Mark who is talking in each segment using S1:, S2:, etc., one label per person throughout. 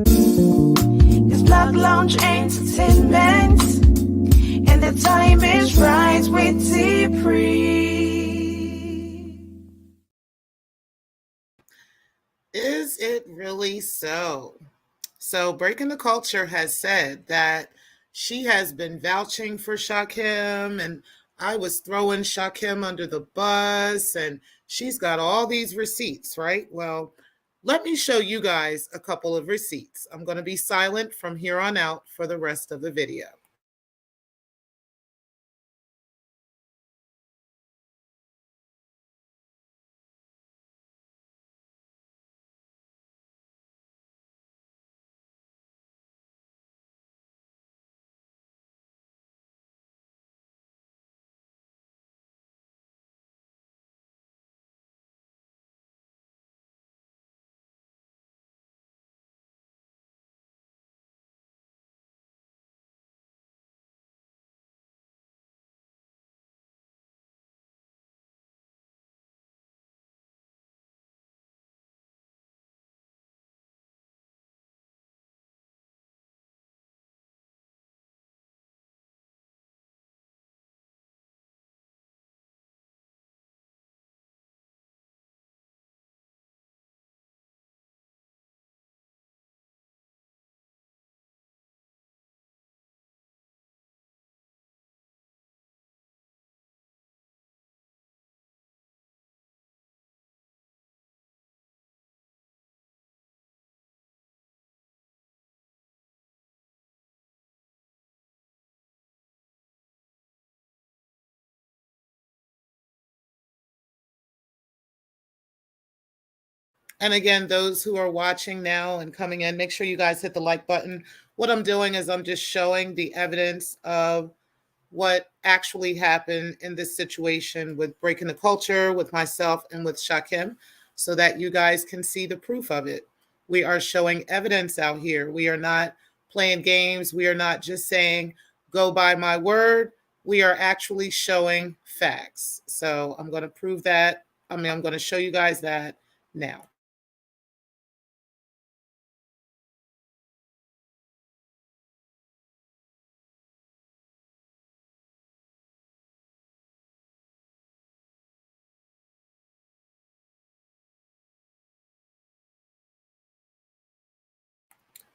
S1: It's Block Lounge Entertainment, and the time is right with T-Pre.
S2: Is it really so? So, Breaking the Culture has said that she has been vouching for Shakim, and I was throwing Shakim under the bus, and she's got all these receipts, right? Well, let me show you guys a couple of receipts. I'm going to be silent from here on out for the rest of the video. And again, those who are watching now and coming in, make sure you guys hit the like button. What I'm doing is I'm just showing the evidence of what actually happened in this situation with Breaking the Culture, with myself, and with Shakim, so that you guys can see the proof of it. We are showing evidence out here. We are not playing games. We are not just saying, go by my word. We are actually showing facts. So I'm going to prove that. I'm going to show you guys that now.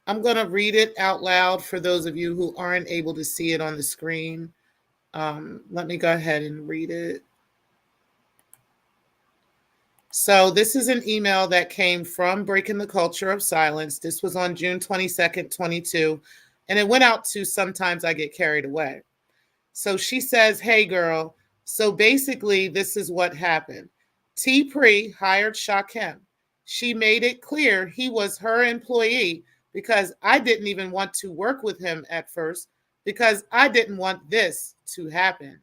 S2: I'm going to read it out loud for those of you who aren't able to see it on the screen. Let me go ahead and read it. So this is an email that came from Breaking the Culture of Silence. This was on June 22nd, 22, and it went out to Sometimes I Get Carried Away. So she says, hey girl, so basically this is what happened. T-Pre hired Shakim. She made it clear he was her employee because I didn't even want to work with him at first because I didn't want this to happen.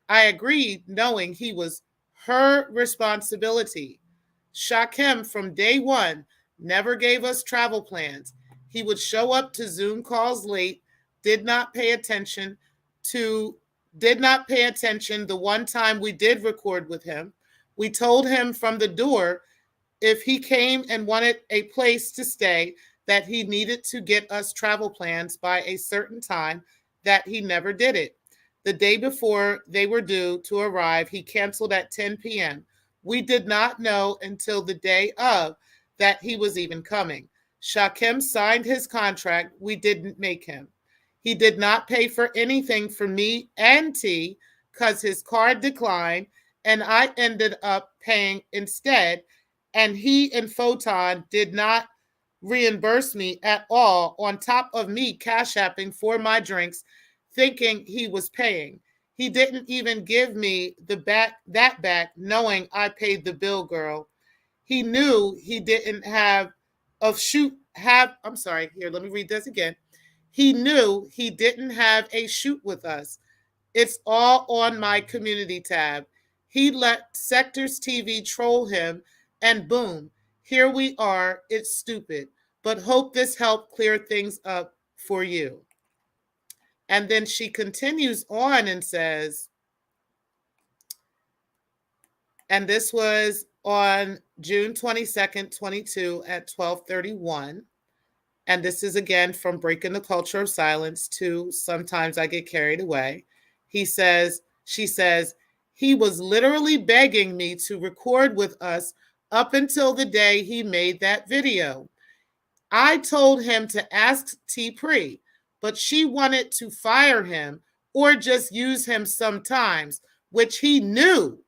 S2: I agreed knowing he was her responsibility. Shakim from day one never gave us travel plans. He would show up to Zoom calls late, did not pay attention to did not pay attention the one time we did record with him. We told him from the door if he came and wanted a place to stay that he needed to get us travel plans by a certain time, that he never did it. The day before they were due to arrive, he canceled at 10 p.m. We did not know until the day of that he was even coming. Shakim signed his contract. We didn't make him. He did not pay for anything for me and T because his card declined, and I ended up paying instead. And he and Photon did not reimburse me at all, on top of me cash apping for my drinks, thinking he was paying. He didn't even give me that back, knowing I paid the bill, girl. He knew he didn't have I'm sorry, here, let me read this again. He knew he didn't have a shoot with us. It's all on my community tab. He let Sectors TV troll him, and boom, here we are. It's stupid, but hope this helped clear things up for you. And then she continues on and says, and this was on June 22nd, 22 at 12:31. And this is again from Breaking the Culture of Silence to Sometimes I Get Carried Away. She says, he was literally begging me to record with us up until the day he made that video. I told him to ask T Pre, but she wanted to fire him or just use him sometimes, which he knew.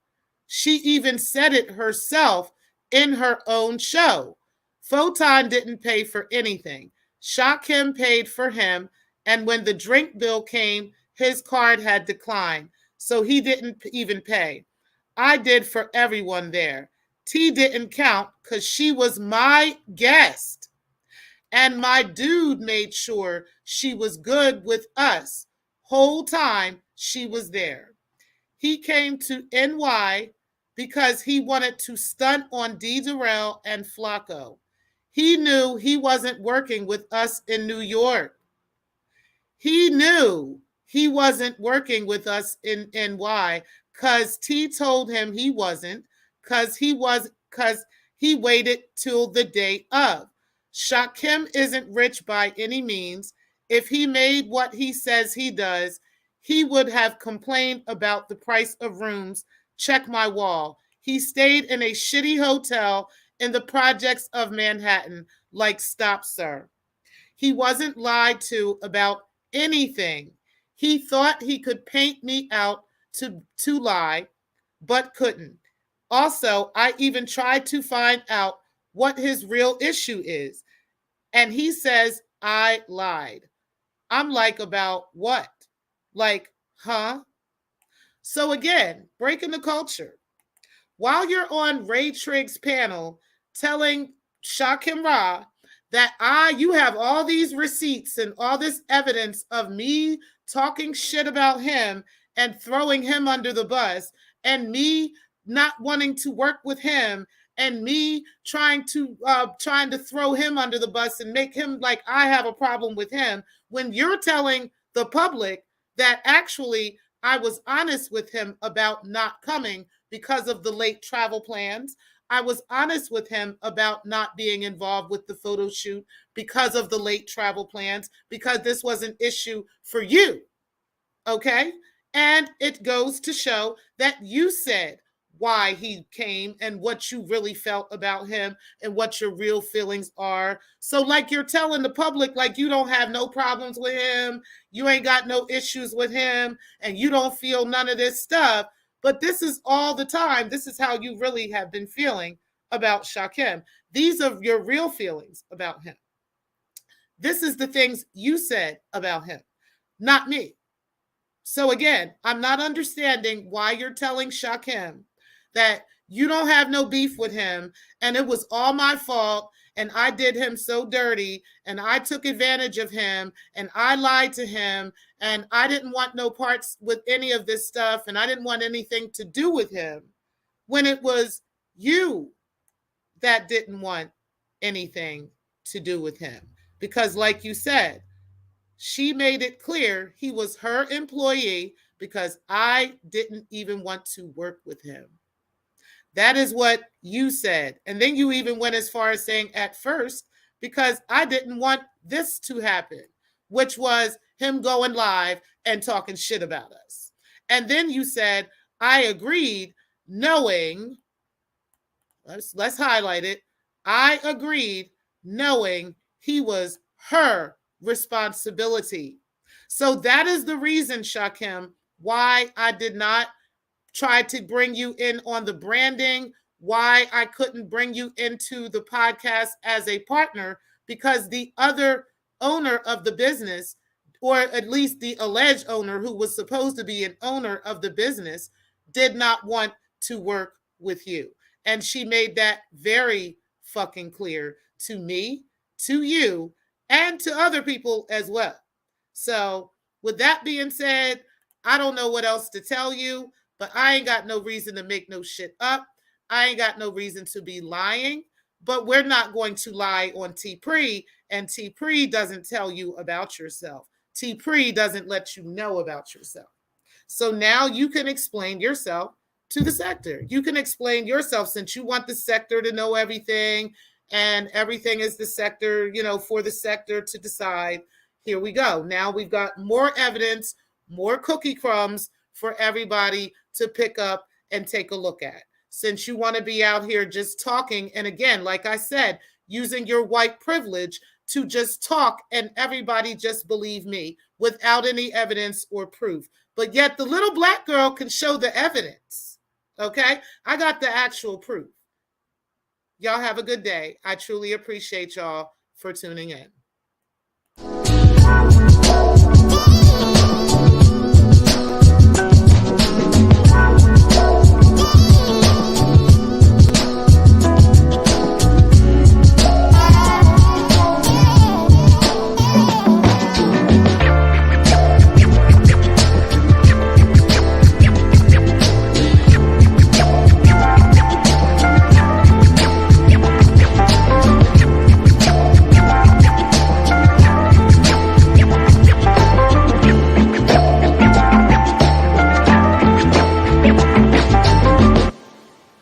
S2: She even said it herself in her own show. Photon didn't pay for anything. Shakim paid for him, and when the drink bill came, his card had declined, so he didn't even pay. I did for everyone there. T didn't count because she was my guest. And my dude made sure she was good with us. Whole time she was there. He came to NY because he wanted to stunt on D. Durrell and Flacco. He knew he wasn't working with us in New York. He knew he wasn't working with us in NY because T told him he wasn't, because he waited till the day of. Shakim isn't rich by any means. If he made what he says he does, he would have complained about the price of rooms. Check my wall. He stayed in a shitty hotel in the projects of Manhattan. Like, stop, sir. He wasn't lied to about anything. He thought he could paint me out to lie, but couldn't. Also, I even tried to find out what his real issue is. And he says I lied. I'm like, about what? Like, huh? So again, breaking the culture. While you're on Ray Trigg's panel telling Shakim Ra that you have all these receipts and all this evidence of me talking shit about him and throwing him under the bus, and me not wanting to work with him, and me trying to throw him under the bus and make him like I have a problem with him, when you're telling the public that actually I was honest with him about not coming because of the late travel plans. I was honest with him about not being involved with the photo shoot because of the late travel plans, because this was an issue for you. Okay? And it goes to show that you said why he came and what you really felt about him and what your real feelings are. So like you're telling the public like you don't have no problems with him, you ain't got no issues with him, and you don't feel none of this stuff. But this is all the time. This is how you really have been feeling about Shakim. These are your real feelings about him. This is the things you said about him, not me. So again, I'm not understanding why you're telling Shakim that you don't have no beef with him and it was all my fault and I did him so dirty and I took advantage of him and I lied to him and I didn't want no parts with any of this stuff and I didn't want anything to do with him, when it was you that didn't want anything to do with him. Because like you said, she made it clear he was her employee because I didn't even want to work with him. That is what you said. And then you even went as far as saying at first, because I didn't want this to happen, which was him going live and talking shit about us. And then you said, I agreed, knowing, let's highlight it. I agreed, knowing he was her responsibility. So that is the reason, Shakim, why I did not try to bring you in on the branding, why I couldn't bring you into the podcast as a partner, because the other owner of the business, or at least the alleged owner who was supposed to be an owner of the business, did not want to work with you. And she made that very fucking clear to me, to you, and to other people as well. So with that being said, I don't know what else to tell you, but I ain't got no reason to make no shit up. I ain't got no reason to be lying, but we're not going to lie on T Pre, and T Pre doesn't tell you about yourself. T Pre doesn't let you know about yourself. So now you can explain yourself to the sector. You can explain yourself, since you want the sector to know everything and everything is the sector, for the sector to decide. Here we go. Now we've got more evidence, more cookie crumbs for everybody to pick up and take a look at. Since you want to be out here just talking, and again, like I said, using your white privilege to just talk and everybody just believe me without any evidence or proof. But yet the little black girl can show the evidence. Okay? I got the actual proof. Y'all have a good day. I truly appreciate y'all for tuning in.